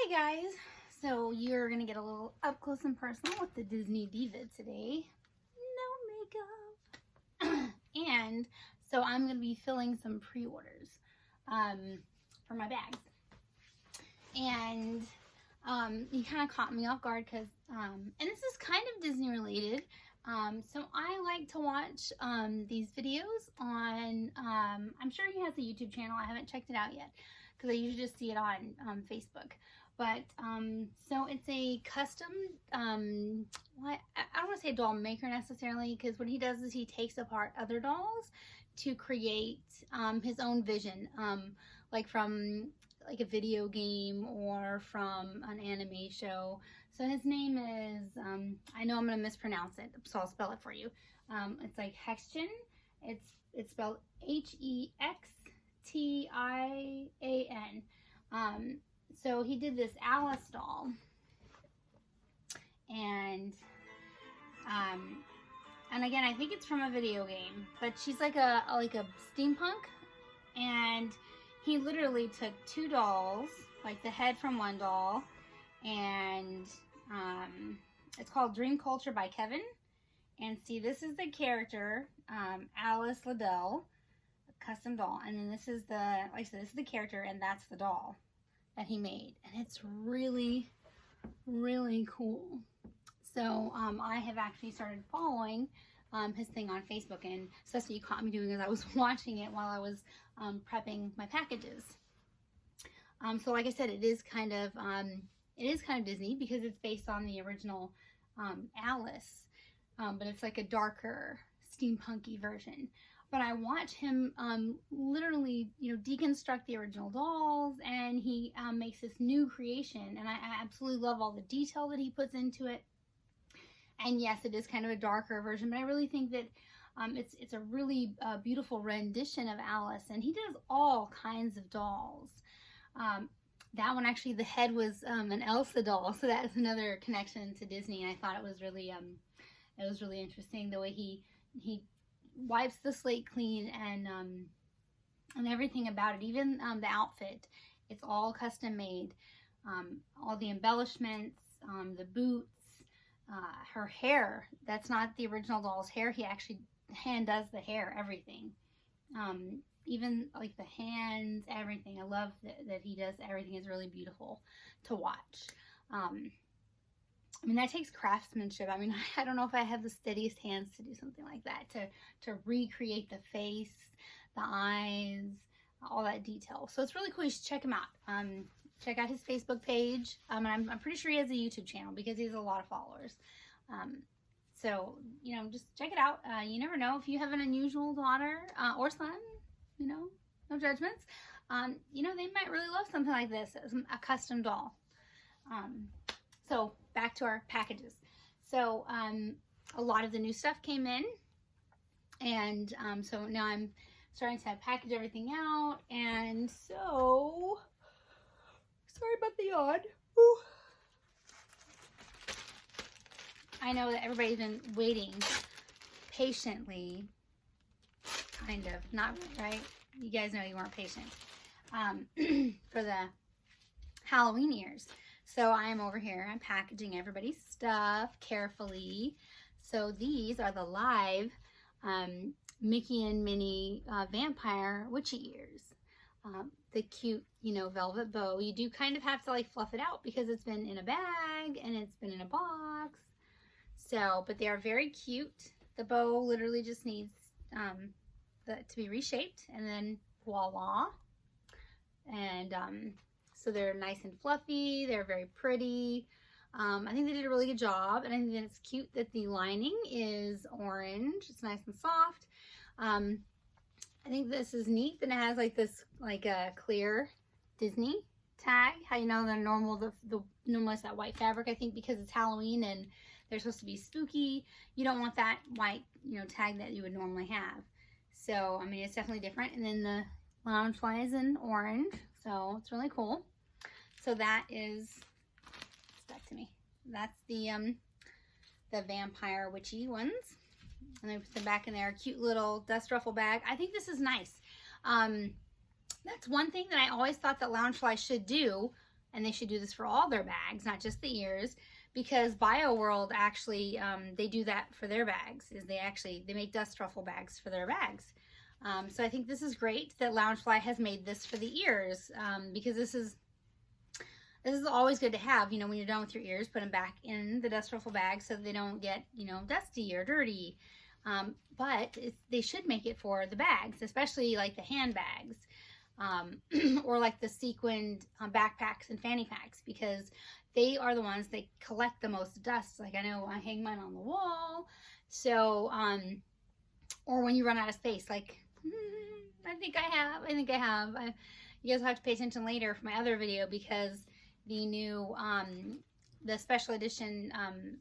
Hey guys, so you're gonna get a little up close and personal with the Disney Diva today. No makeup. And so I'm gonna be filling some pre-orders for my bags. And you kind of caught me off guard because, and this is kind of Disney related. So I like to watch these videos on, I'm sure he has a YouTube channel. I haven't checked it out yet because I usually just see it on Facebook. But so it's a custom, I don't want to say doll maker necessarily, because what he does is he takes apart other dolls to create his own vision, like from like a video game or from an anime show. So his name is, I know I'm going to mispronounce it, so I'll spell it for you. It's like Hextion. It's spelled Hextian. So he did this Alice doll, and again, I think it's from a video game, but she's like a steampunk, and he literally took two dolls, like the head from one doll, and it's called Dream Culture by Kevin. And see, this is the character, Alice Liddell, a custom doll, and then this is the, like I said, this is the character, and that's the doll that he made, and it's really, really cool. So I have actually started following his thing on Facebook, and so that's what you caught me doing, as I was watching it while I was prepping my packages. So like I said, it is kind of Disney because it's based on the original Alice, but it's like a darker steampunky version. But I watch him literally, deconstruct the original dolls, and he makes this new creation, and I absolutely love all the detail that he puts into it. And yes, it is kind of a darker version, but I really think that it's a really beautiful rendition of Alice, and he does all kinds of dolls. That one, actually, the head was an Elsa doll, so that is another connection to Disney, and I thought it was really interesting the way he wipes the slate clean, and everything about it, even the outfit, it's all custom made. All the embellishments, the boots, her hair, that's not the original doll's hair. He actually hand does the hair, everything. Even like the hands, everything. I love that he does everything. Is really beautiful to watch. I mean, that takes craftsmanship. I mean, I don't know if I have the steadiest hands to do something like that, to recreate the face, the eyes, all that detail. So it's really cool. You should check him out. Check out his Facebook page. And I'm pretty sure he has a YouTube channel because he has a lot of followers. So, just check it out. You never know, if you have an unusual daughter or son, no judgments. They might really love something like this, a custom doll. So back to our packages. So a lot of the new stuff came in, and so now I'm starting to package everything out. And so, sorry about the yawn. Ooh. I know that everybody's been waiting patiently, kind of, not right? You guys know you weren't patient, for the Halloween ears. So I am over here, I'm packaging everybody's stuff carefully. So these are the live Mickey and Minnie vampire witchy ears. The cute, velvet bow. You do kind of have to like fluff it out because it's been in a bag and it's been in a box. So, but they are very cute. The bow literally just needs to be reshaped, and then voila. And so they're nice and fluffy. They're very pretty. I think they did a really good job, and I think that it's cute that the lining is orange. It's nice and soft. I think this is neat that it has like this, like a clear Disney tag. How you know they're normal, the normally it's that white fabric. I think because it's Halloween and they're supposed to be spooky, you don't want that white, tag that you would normally have. So, I mean, it's definitely different. And then the Loungefly is in orange, so it's really cool. So that is stuck to me. That's the vampire witchy ones. And I put them back in there. Cute little dust ruffle bag. I think this is nice. That's one thing that I always thought that Loungefly should do, and they should do this for all their bags, not just the ears, because BioWorld actually, they do that for their bags, is they make dust ruffle bags for their bags. So I think this is great that Loungefly has made this for the ears, because this is always good to have, you know, when you're done with your ears, put them back in the dust ruffle bag so they don't get, you know, dusty or dirty. But they should make it for the bags, especially like the handbags, or like the sequined backpacks and fanny packs, because they are the ones that collect the most dust. Like I know I hang mine on the wall. So, or when you run out of space, like I think I have. You guys will have to pay attention later for my other video, because the new, the special edition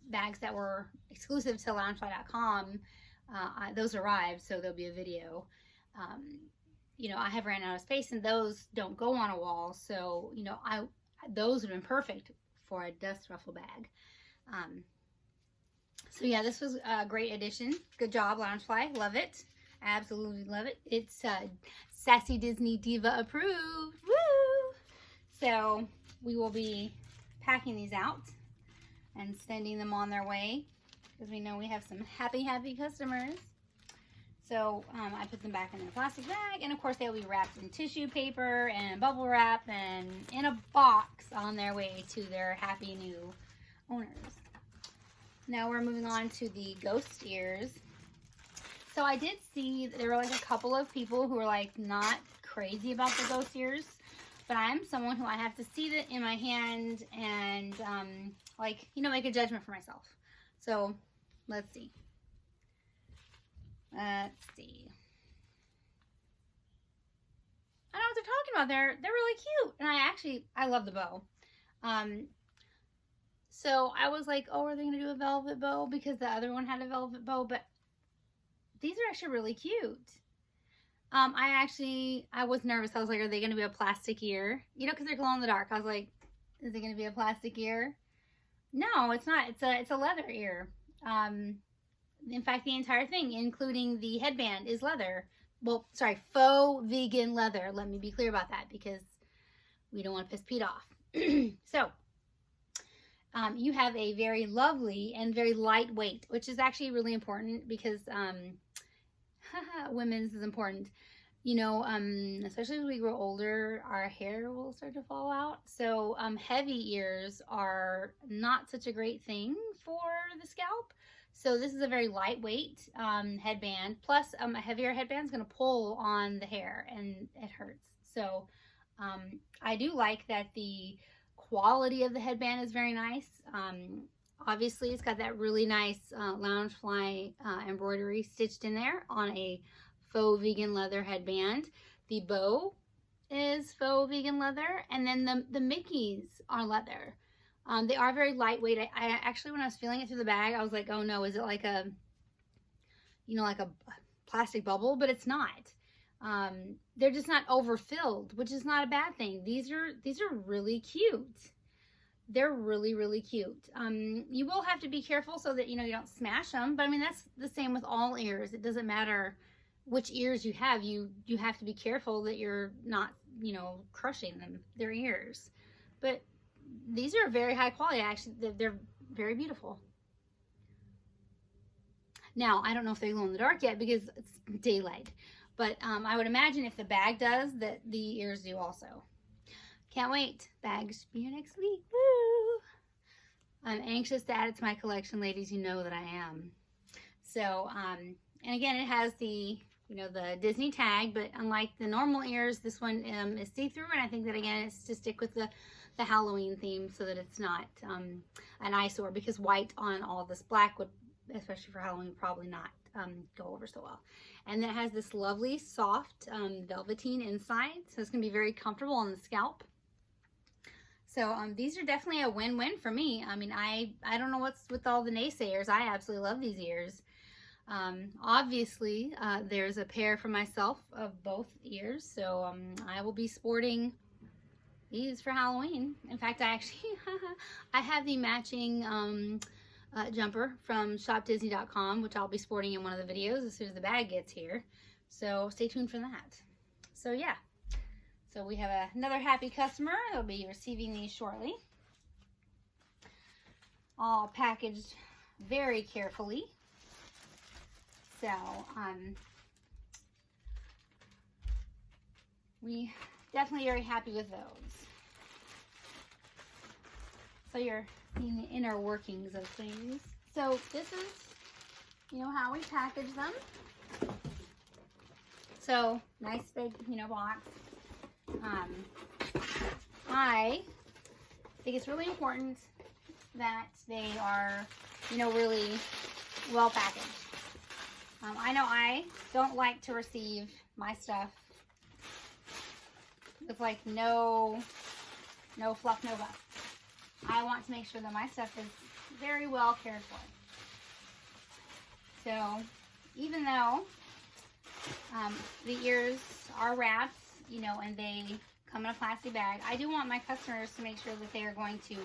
bags that were exclusive to loungefly.com, those arrived, so there'll be a video. You know, I have ran out of space, and those don't go on a wall, so, you know, those would have been perfect for a dust ruffle bag. So yeah, this was a great addition. Good job, Loungefly. Love it. Absolutely love it. It's Sassy Disney Diva approved. Woo! So we will be packing these out and sending them on their way, because we know we have some happy customers. So I put them back in their plastic bag, and of course they'll be wrapped in tissue paper and bubble wrap and in a box on their way to their happy new owners. Now we're moving on to the ghost ears. So I did see there were like a couple of people who were like not crazy about the ghost ears, but I'm someone who I have to see it in my hand and like, you know, make a judgment for myself. So let's see. I don't know what they're talking about. They're really cute, and I love the bow. So I was like, oh, are they gonna do a velvet bow, because the other one had a velvet bow? But these are actually really cute. I was nervous. I was like, are they gonna be a plastic ear? You know, because they're glow in the dark. I was like, is it gonna be a plastic ear? No, it's not. It's a leather ear. In fact, the entire thing, including the headband, is leather. Well, sorry, faux vegan leather. Let me be clear about that, because we don't want to piss Pete off. So, you have a very lovely and very lightweight, which is actually really important, because women's is important. You know, especially as we grow older, our hair will start to fall out. So heavy ears are not such a great thing for the scalp. So this is a very lightweight headband. Plus, a heavier headband is going to pull on the hair, and it hurts. So I do like that the quality of the headband is very nice. Obviously, it's got that really nice Loungefly embroidery stitched in there on a faux vegan leather headband. The bow is faux vegan leather, and then the Mickeys are leather. They are very lightweight. I actually, when I was feeling it through the bag, I was like, oh no, is it like a, you know, like a plastic bubble? But it's not. They're just not overfilled, which is not a bad thing. These are really cute. They're really cute. You will have to be careful so that, you know, you don't smash them. But I mean, that's the same with all ears. It doesn't matter which ears you have. You have to be careful that you're not, you know, crushing them, their ears. But these are very high quality. Actually, they're very beautiful. Now, I don't know if they glow in the dark yet, because it's daylight. But I would imagine if the bag does, that the ears do also. Can't wait. Bags should be here next week. Woo! I'm anxious to add it to my collection, ladies. You know that I am. So, and again, it has the, you know, the Disney tag, but unlike the normal ears, this one is see-through, and I think that, again, it's to stick with the Halloween theme so that it's not an eyesore, because white on all this black would, especially for Halloween, probably not go over so well. And then it has this lovely soft velveteen inside, so it's going to be very comfortable on the scalp. So these are definitely a win-win for me. I mean, I don't know what's with all the naysayers. I absolutely love these ears. Obviously, there's a pair for myself of both ears, so I will be sporting these for Halloween. In fact, I actually I have the matching jumper from shopdisney.com, which I'll be sporting in one of the videos as soon as the bag gets here. So stay tuned for that. So yeah, So we have another happy customer. They'll be receiving these shortly. All packaged very carefully. So we definitely very happy with those. So you're seeing the inner workings of things. So this is, you know, how we package them. So nice big, you know, box. I think it's really important that they are, you know, really well packaged. I know I don't like to receive my stuff with like no fluff, no guff. I want to make sure that my stuff is very well cared for. So even though the ears are wrapped, you know, and they come in a plastic bag, I do want my customers to make sure that they are going to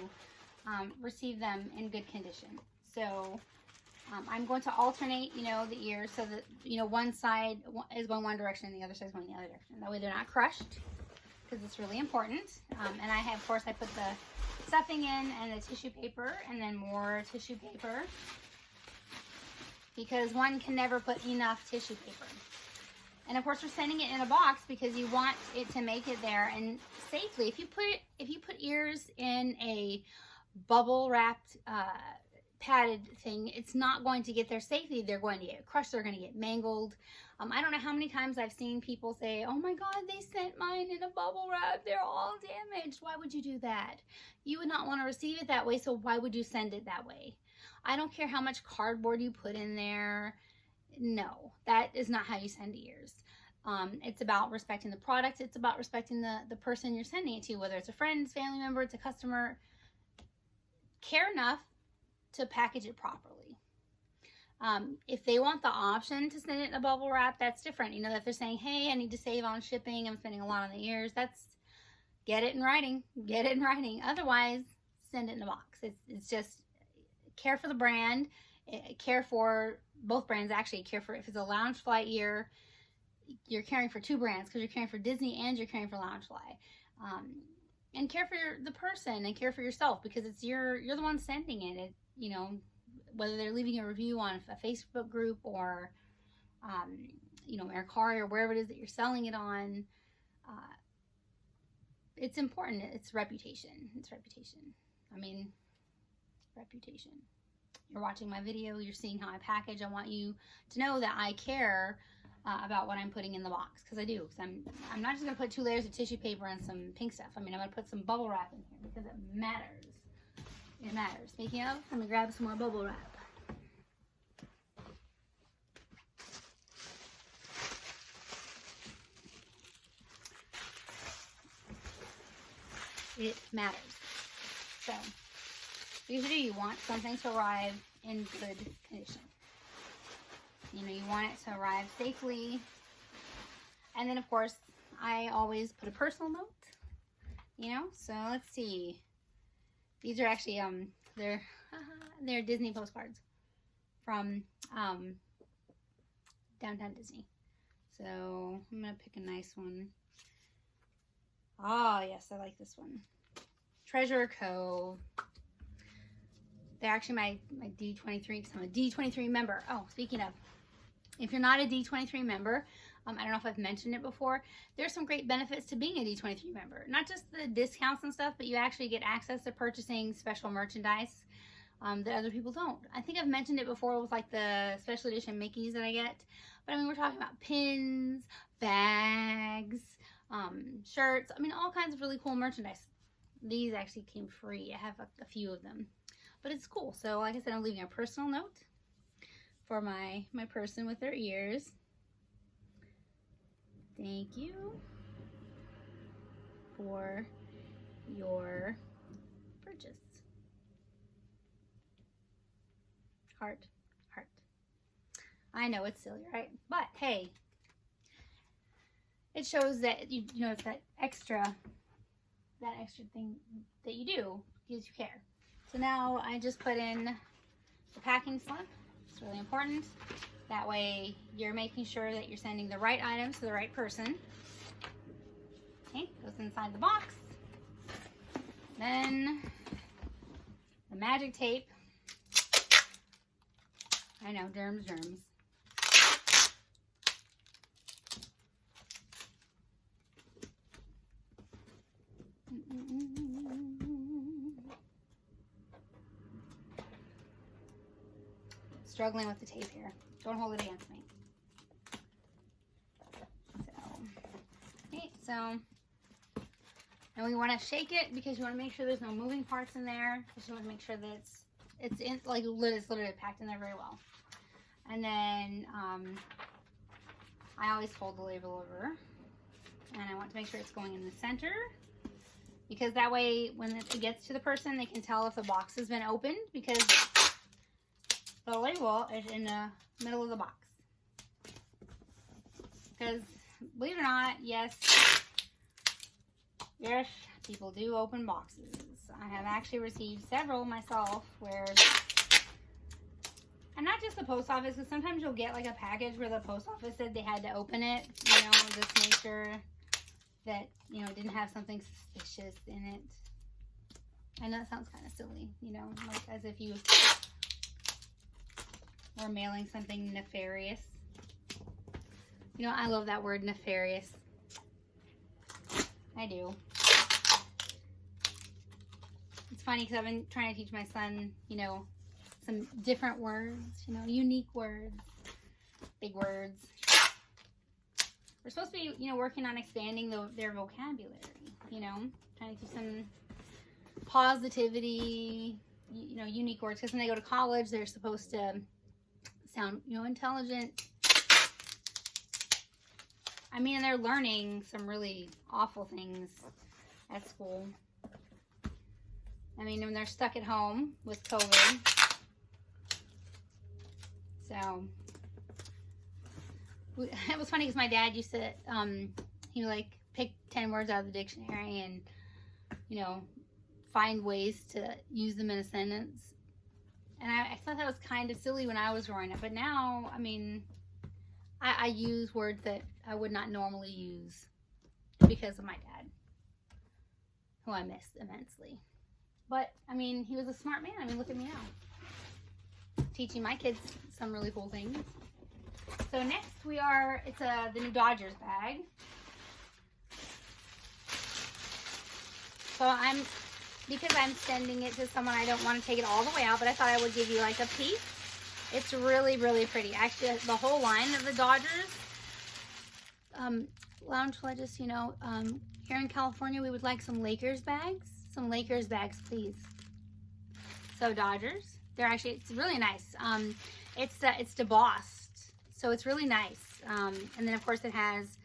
receive them in good condition. So I'm going to alternate, you know, the ears so that, you know, one side is going one direction and the other side is going the other direction. That way they're not crushed, because it's really important. And I have, of course, I put the stuffing in and the tissue paper and then more tissue paper, because one can never put enough tissue paper. And of course, we're sending it in a box because you want it to make it there and safely. If you put ears in a bubble wrapped padded thing, it's not going to get there safely. They're going to get crushed. They're going to get mangled. I don't know how many times I've seen people say, "Oh my God, they sent mine in a bubble wrap. They're all damaged." Why would you do that? You would not want to receive it that way, so why would you send it that way? I don't care how much cardboard you put in there. No, that is not how you send ears. It's about respecting the product. It's about respecting the person you're sending it to, whether it's a friend, family member, it's a customer. Care enough to package it properly. If they want the option to send it in a bubble wrap, that's different. You know, if they're saying, "Hey, I need to save on shipping, I'm spending a lot on the ears," get it in writing. Get it in writing. Otherwise, send it in a box. It's just care for the brand, care for both brands. Actually, care for, if it's a Loungefly ear, you're caring for two brands, because you're caring for Disney and you're caring for Loungefly. And care for the person and care for yourself, because it's you're the one sending it. You know, whether they're leaving a review on a Facebook group or you know, Mercari or wherever it is that you're selling it on, it's important. It's reputation. It's reputation. I mean, reputation. You're watching my video, you're seeing how I package. I want you to know that I care about what I'm putting in the box, because I do. Because I'm not just going to put 2 layers of tissue paper and some pink stuff. I mean, I'm going to put some bubble wrap in here because it matters. It matters. Speaking of, I'm going to grab some more bubble wrap. It matters. So, usually you want something to arrive in good condition. You know, you want it to arrive safely. And then, of course, I always put a personal note, you know. So, let's see. These are actually, they're Disney postcards from Downtown Disney. So, I'm going to pick a nice one. Oh, yes, I like this one. Treasure Cove. They're actually my D23, because I'm a D23 member. Oh, speaking of, if you're not a D23 member, I don't know if I've mentioned it before, there's some great benefits to being a D23 member. Not just the discounts and stuff, but you actually get access to purchasing special merchandise that other people don't. I think I've mentioned it before with like the special edition Mickeys that I get. But I mean, we're talking about pins, bags, shirts. I mean, all kinds of really cool merchandise. These actually came free. I have a few of them. But it's cool. So like I said, I'm leaving a personal note for my person with their ears. Thank you for your purchase. Heart, heart. I know it's silly, right? But hey, it shows that you know, it's that extra thing that you do because you care. So now I just put in the packing slip. It's really important. That way you're making sure that you're sending the right items to the right person. Okay, goes inside the box. Then the magic tape. I know, germs. Struggling with the tape here. Don't hold it against me. So, and we want to shake it because you want to make sure there's no moving parts in there. Because you want to make sure that it's in, like, it's literally packed in there very well. And then I always fold the label over, and I want to make sure it's going in the center, because that way when it gets to the person, they can tell if the box has been opened, because the label is in the middle of the box. Because believe it or not, yes, people do open boxes. I have actually received several myself where, and not just the post office, because sometimes you'll get like a package where the post office said they had to open it, you know, just to make sure that, you know, it didn't have something suspicious in it. I know it sounds kind of silly, you know, like as if you were mailing something nefarious. You know, I love that word, nefarious. I do. It's funny because I've been trying to teach my son, you know, some different words, you know, unique words, big words. We're supposed to be, you know, working on expanding their vocabulary, you know, trying to teach them positivity, you know, unique words. Because when they go to college, they're supposed to sound, you know, intelligent. I mean, they're learning some really awful things at school. I mean, when they're stuck at home with COVID. So, it was funny because my dad used to, he would like pick 10 words out of the dictionary and, you know, find ways to use them in a sentence. And I thought that was kind of silly when I was growing up. But now, I mean, I use words that I would not normally use because of my dad, who I miss immensely. But, I mean, he was a smart man. I mean, look at me now. Teaching my kids some really cool things. So next it's the new Dodgers bag. So because I'm sending it to someone, I don't want to take it all the way out, but I thought I would give you like a peek. It's really, really pretty. Actually, the whole line of the Dodgers, Loungefly, just, you know, here in California, we would like some Lakers bags. Some Lakers bags, please. So Dodgers, it's really nice. It's debossed, so it's really nice. And then of course it has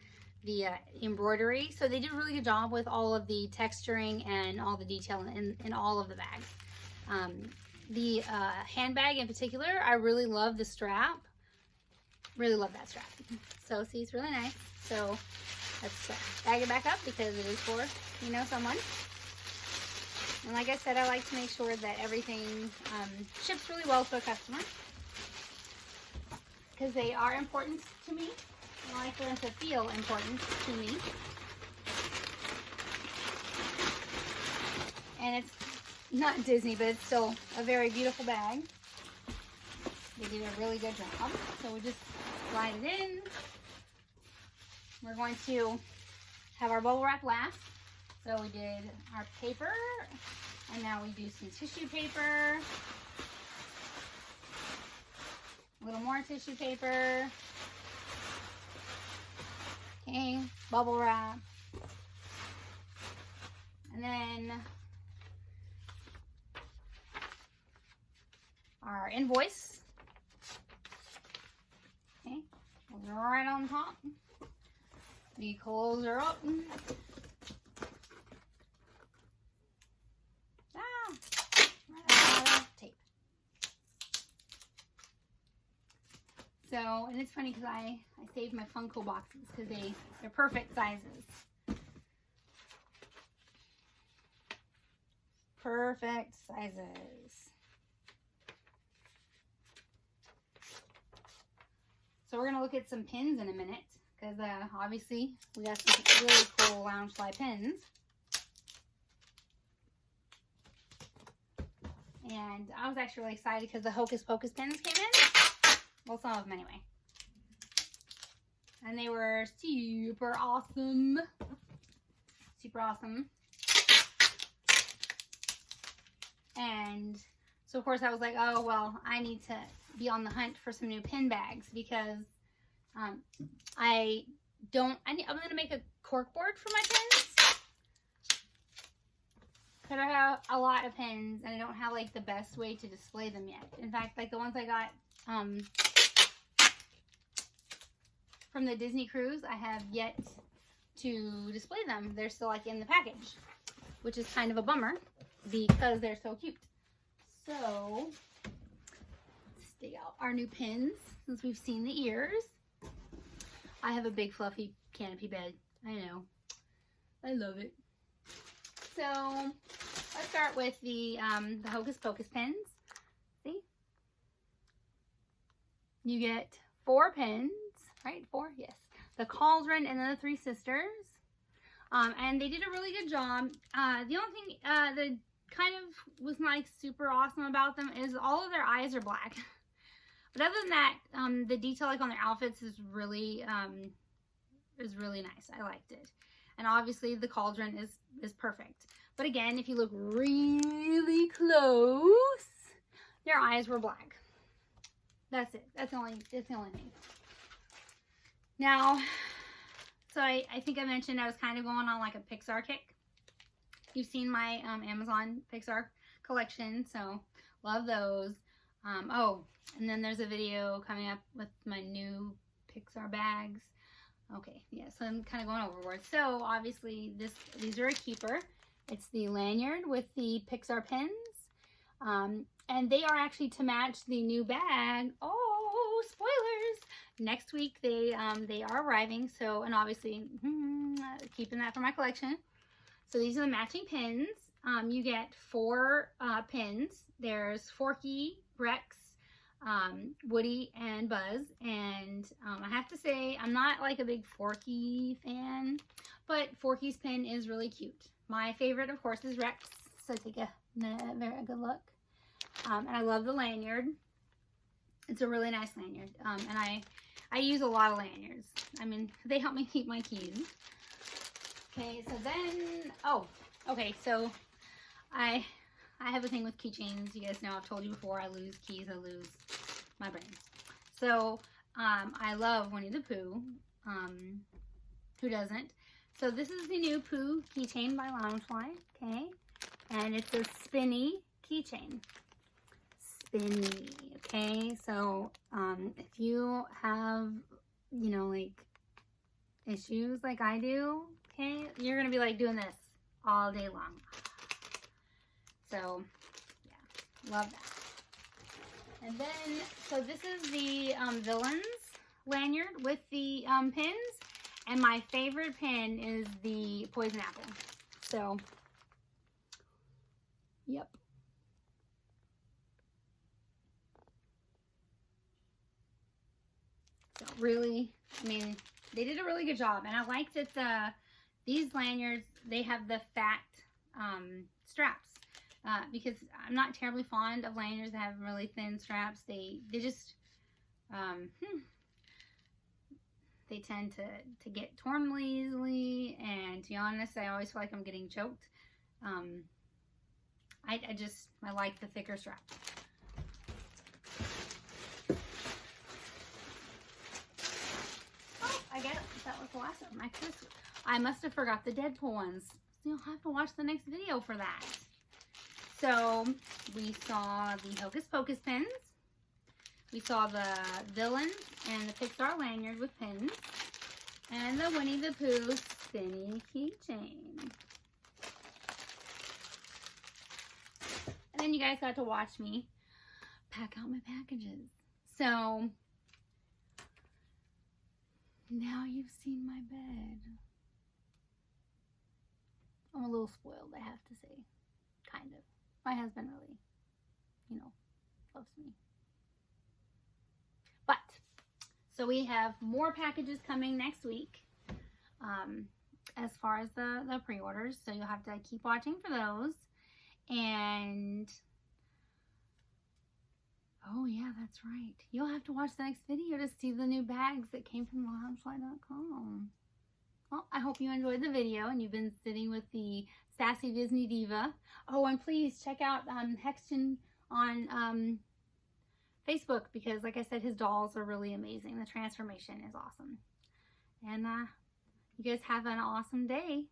the embroidery. So they did a really good job with all of the texturing and all the detail in all of the bags. The handbag in particular, I really love the strap. Really love that strap. So see, it's really nice. So let's bag it back up because it is for, you know, someone. And like I said, I like to make sure that everything ships really well to a customer, because they are important to me. I like them to feel important to me. And it's not Disney, but it's still a very beautiful bag. They did a really good job. So we just slide it in. We're going to have our bubble wrap last. So we did our paper, and now we do some tissue paper. A little more tissue paper. Okay, bubble wrap. And then our invoice. Okay, right on top. We close her up. Tape. So, and it's funny because I saved my Funko boxes because they're perfect sizes. Perfect sizes. So we're going to look at some pins in a minute because obviously we got some really cool Loungefly pins. And I was actually really excited because the Hocus Pocus pins came in. Well, some of them anyway. And they were super awesome. Super awesome. And so, of course, I was like, oh, well, I need to be on the hunt for some new pin bags because I'm going to make a cork board for my pins. Because I have a lot of pins and I don't have like the best way to display them yet. In fact, like the ones I got from the Disney cruise, I have yet to display them. They're still like in the package, which is kind of a bummer because they're so cute. So let's dig out our new pins since we've seen the ears. I have a big fluffy canopy bed. I know. I love it. So let's start with the Hocus Pocus pins. See? You get 4 pins, right? 4, yes. The Cauldron and then the 3 Sisters. And they did a really good job. The only thing that kind of was like super awesome about them is all of their eyes are black. But other than that, the detail like on their outfits is really nice. I liked it. And obviously the Cauldron is perfect. But again, if you look really close, their eyes were black. That's it. That's the only thing. Now, so I think I mentioned I was kind of going on like a Pixar kick. You've seen my Amazon Pixar collection, so love those. Oh, and then there's a video coming up with my new Pixar bags. Okay, yeah, so I'm kind of going overboard. So obviously these are a keeper. It's the lanyard with the Pixar pins. And they are actually to match the new bag. Oh, spoilers! Next week they are arriving. So, and obviously keeping that for my collection. So these are the matching pins. You get 4 pins. There's Forky, Rex, Woody, and Buzz. And I have to say, I'm not like a big Forky fan, but Forky's pin is really cute. My favorite, of course, is Rex. So take a very good look. And I love the lanyard. It's a really nice lanyard. And I use a lot of lanyards. I mean, they help me keep my keys. Okay, so then, oh, okay, so I have a thing with keychains. You guys know I've told you before, I lose keys, I lose my brain. So, I love Winnie the Pooh. Who doesn't? So this is the new Pooh keychain by Loungefly, okay? And it's a spinny keychain. Spinny, okay? So, if you have, you know, like, issues like I do, okay? You're gonna be, like, doing this all day long. So, yeah, love that. And then, so this is the Villains lanyard with the pins. And my favorite pin is the Poison Apple. So, yep. So really, I mean, they did a really good job. And I like that these lanyards, they have the fat straps. Because I'm not terribly fond of lanyards that have really thin straps. They just, they tend to get torn really easily, and to be honest, I always feel like I'm getting choked. I like the thicker strap. Oh, I get it. That was the last of them. I must have forgot the Deadpool ones. So you'll have to watch the next video for that. So we saw the Hocus Pocus pins. We saw the Villains and the Pixar lanyard with pins. And the Winnie the Pooh spinny keychain. And then you guys got to watch me pack out my packages. So, now you've seen my bed. I'm a little spoiled, I have to say. Kind of. My husband really, you know, loves me. But, So we have more packages coming next week as far as the pre-orders. So you'll have to keep watching for those. And oh yeah, that's right. You'll have to watch the next video to see the new bags that came from Loungefly.com. Well, I hope you enjoyed the video and you've been sitting with the Sassy Disney Diva. Oh, and please check out Hexton on Facebook, because like I said, his dolls are really amazing. The transformation is awesome. And you guys have an awesome day.